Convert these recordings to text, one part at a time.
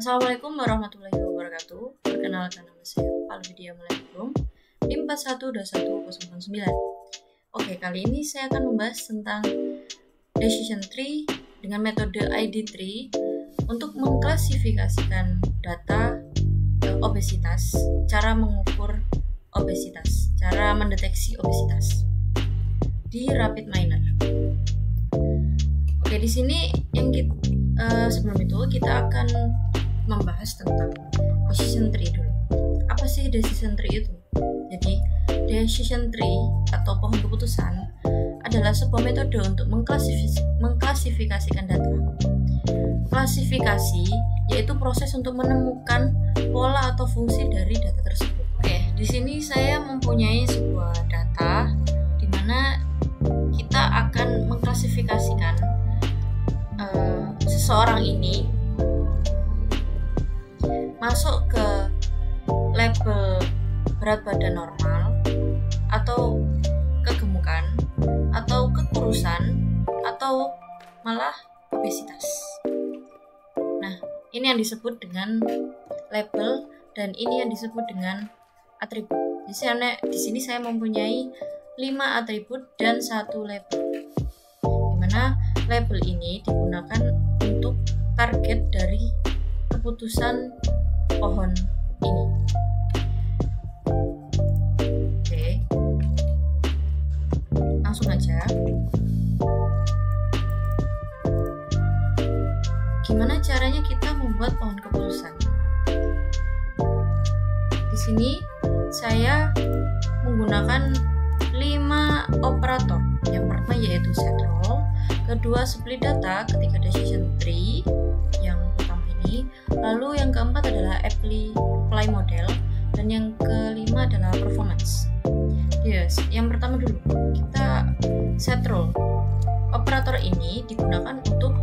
Assalamualaikum warahmatullahi wabarakatuh. Perkenalkan, nama saya Alvidia Melengkung, NIM 412109. Oke, kali ini saya akan membahas tentang decision tree dengan metode ID tree untuk mengklasifikasikan data obesitas, cara mengukur obesitas, cara mendeteksi obesitas di RapidMiner. Oke, di sini sebelum itu kita akan membahas tentang decision tree dulu. Apa sih decision tree itu? Jadi, decision tree atau pohon keputusan adalah sebuah metode untuk mengklasifikasikan data. Klasifikasi yaitu proses untuk menemukan pola atau fungsi dari data tersebut. Oke, di sini saya mempunyai sebuah data di mana kita akan mengklasifikasikan seseorang ini masuk ke label berat badan normal atau kegemukan atau kekurusan atau malah obesitas. Nah, ini yang disebut dengan label dan ini yang disebut dengan atribut. Di sini saya mempunyai 5 atribut dan 1 label. Di mana label ini digunakan untuk target dari keputusan pohon ini. Oke, langsung aja. Gimana caranya kita membuat pohon keputusan? Di sini saya menggunakan 5 operator. Yang pertama yaitu set roll, kedua split data ketika decision tree yang pertama ini, lalu yang keempat adalah apply model, dan yang kelima adalah performance. Yes, yang pertama dulu kita set roll. Operator ini digunakan untuk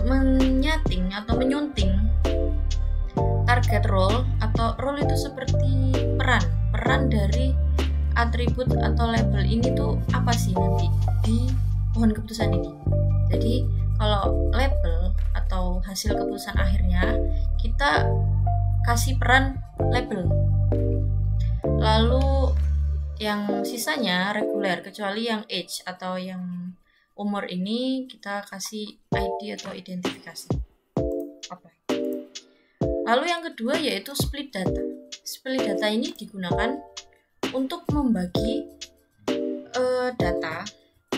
menyating atau menyunting target role, atau role itu seperti peran dari atribut atau label ini tuh apa sih nanti di pohon keputusan ini. Jadi kalau label atau hasil keputusan akhirnya kita kasih peran label, lalu yang sisanya reguler kecuali yang age atau yang umur ini kita kasih ID atau identifikasi. Lalu yang kedua yaitu split data. Split data ini digunakan untuk membagi data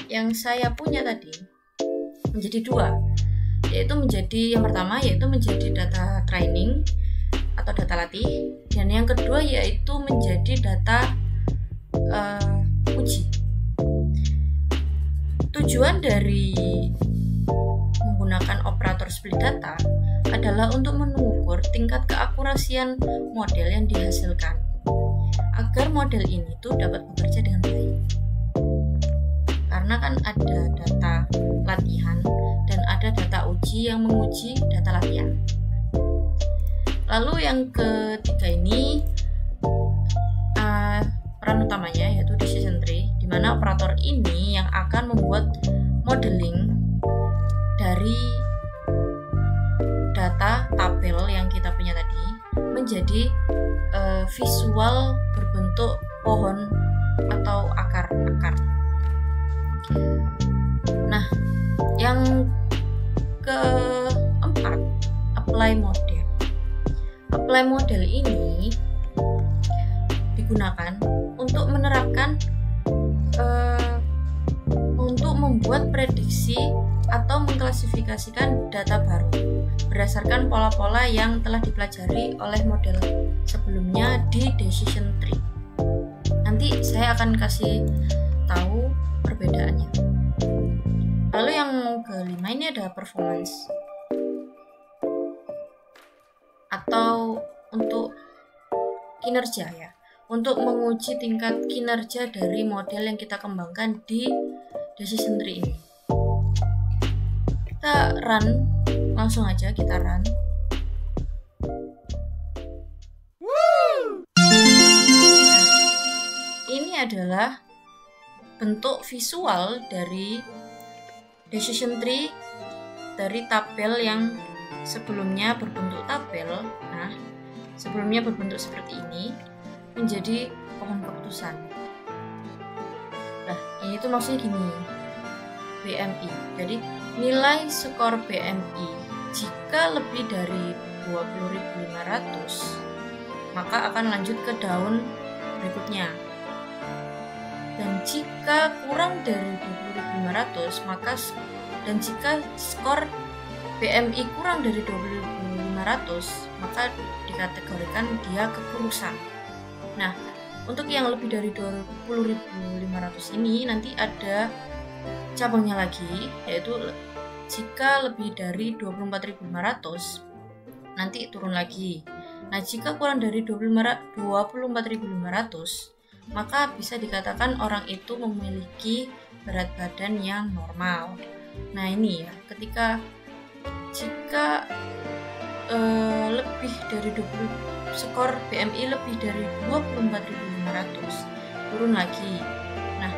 yang saya punya tadi menjadi 2, yaitu menjadi yang pertama yaitu menjadi data training atau data latih, dan yang kedua yaitu menjadi data uji. Tujuan dari menggunakan operator split data adalah untuk mengukur tingkat keakurasian model yang dihasilkan agar model ini tuh dapat bekerja dengan baik. Karena kan ada data latihan dan ada data uji yang menguji data latihan. Lalu yang ketiga ini peran utamanya yaitu decision tree, di mana operator ini yang akan membuat modeling dari data tabel yang kita punya tadi menjadi visual berbentuk pohon atau akar-akar. Nah, yang keempat, apply model. Apply model ini digunakan untuk menerapkan untuk membuat prediksi atau mengklasifikasikan data baru berdasarkan pola-pola yang telah dipelajari oleh model sebelumnya di decision tree. Nanti saya akan kasih tahu perbedaannya. Lalu yang kelima ini ada performance, atau untuk kinerja ya, untuk menguji tingkat kinerja dari model yang kita kembangkan di decision tree ini. Kita run, langsung aja kita run. Nah, ini adalah bentuk visual dari decision tree dari tabel yang sebelumnya berbentuk tabel, nah sebelumnya berbentuk seperti ini, menjadi pohon keputusan. Nah, ini tuh maksudnya gini, BMI. Jadi nilai skor BMI jika lebih dari 20.500, maka akan lanjut ke daun berikutnya. Dan jika kurang dari 20.500, dan jika skor BMI kurang dari 20.500, maka dikategorikan dia kekurusan. Nah, untuk yang lebih dari 20.500 ini nanti ada cabangnya lagi, yaitu jika lebih dari 24.500 nanti turun lagi. Nah, jika kurang dari 24.500, maka bisa dikatakan orang itu memiliki berat badan yang normal. Nah, ini ya, jika lebih dari skor BMI lebih dari 24.500, turun lagi. Nah,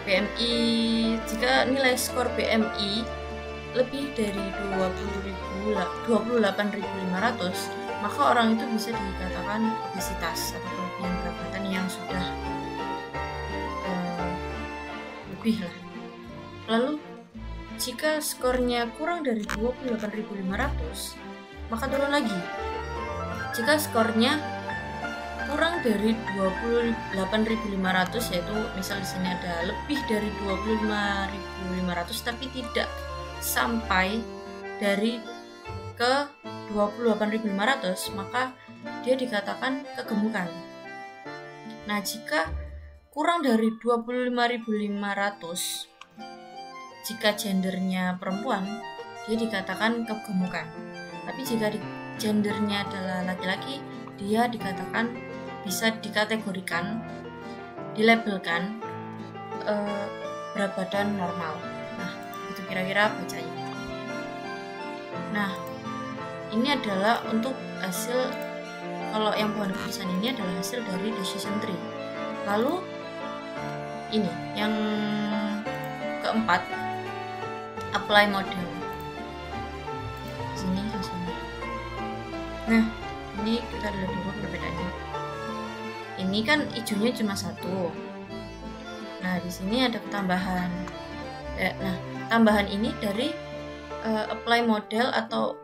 BMI, jika nilai skor BMI lebih dari 28.500, maka orang itu bisa dikatakan obesitas atau kelebihan berat badan yang sudah lebih lah. Lalu jika skornya kurang dari 28.500, maka turun lagi. Jika skornya kurang dari 28.500, yaitu misal di sini ada lebih dari 25.500 tapi tidak sampai dari ke 28.500, maka dia dikatakan kegemukan. Nah, jika kurang dari 25.500, jika gendernya perempuan, dia dikatakan kegemukan. Tapi jika gendernya adalah laki-laki, dia dikatakan, bisa dikategorikan, dilabelkan berat badan normal. Nah, itu kira-kira bacanya. Nah, ini adalah untuk hasil, kalau yang pohon keputusan ini adalah hasil dari decision tree. Lalu ini yang keempat, apply model. Sini hasilnya. Nah, ini kita lihat dulu perbedaannya. Ini kan hijaunya cuma satu. Nah, di sini ada tambahan. Nah, tambahan ini dari apply model atau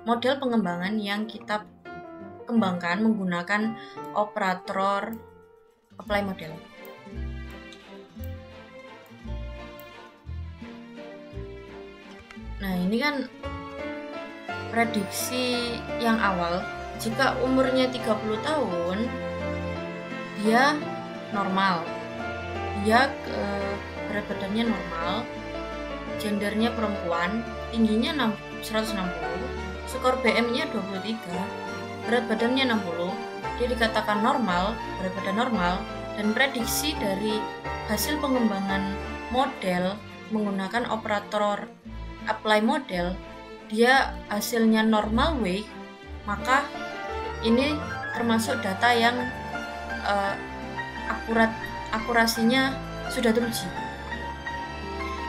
model pengembangan yang kita kembangkan menggunakan operator apply model. Nah, ini kan prediksi yang awal. Jika umurnya 30 tahun, dia normal. Dia berat badannya normal, gendernya perempuan, tingginya 160, skor BMI-nya 23, berat badannya 60, dia dikatakan normal, berat badan normal, dan prediksi dari hasil pengembangan model menggunakan operator apply model, dia hasilnya normal weight, maka ini termasuk data yang akurasinya sudah teruji.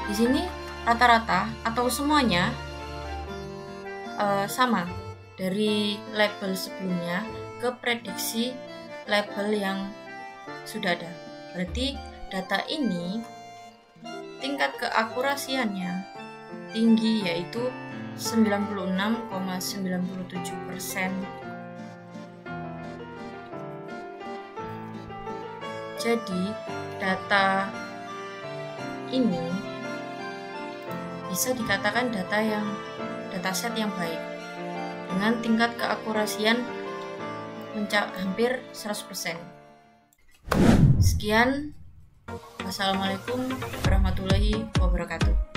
Di sini rata-rata atau semuanya sama dari label sebelumnya ke prediksi label yang sudah ada. Berarti data ini tingkat keakurasiannya tinggi, yaitu 96,97%. Jadi data ini bisa dikatakan dataset yang baik dengan tingkat keakurasian hampir 100%. Sekian, wassalamualaikum warahmatullahi wabarakatuh.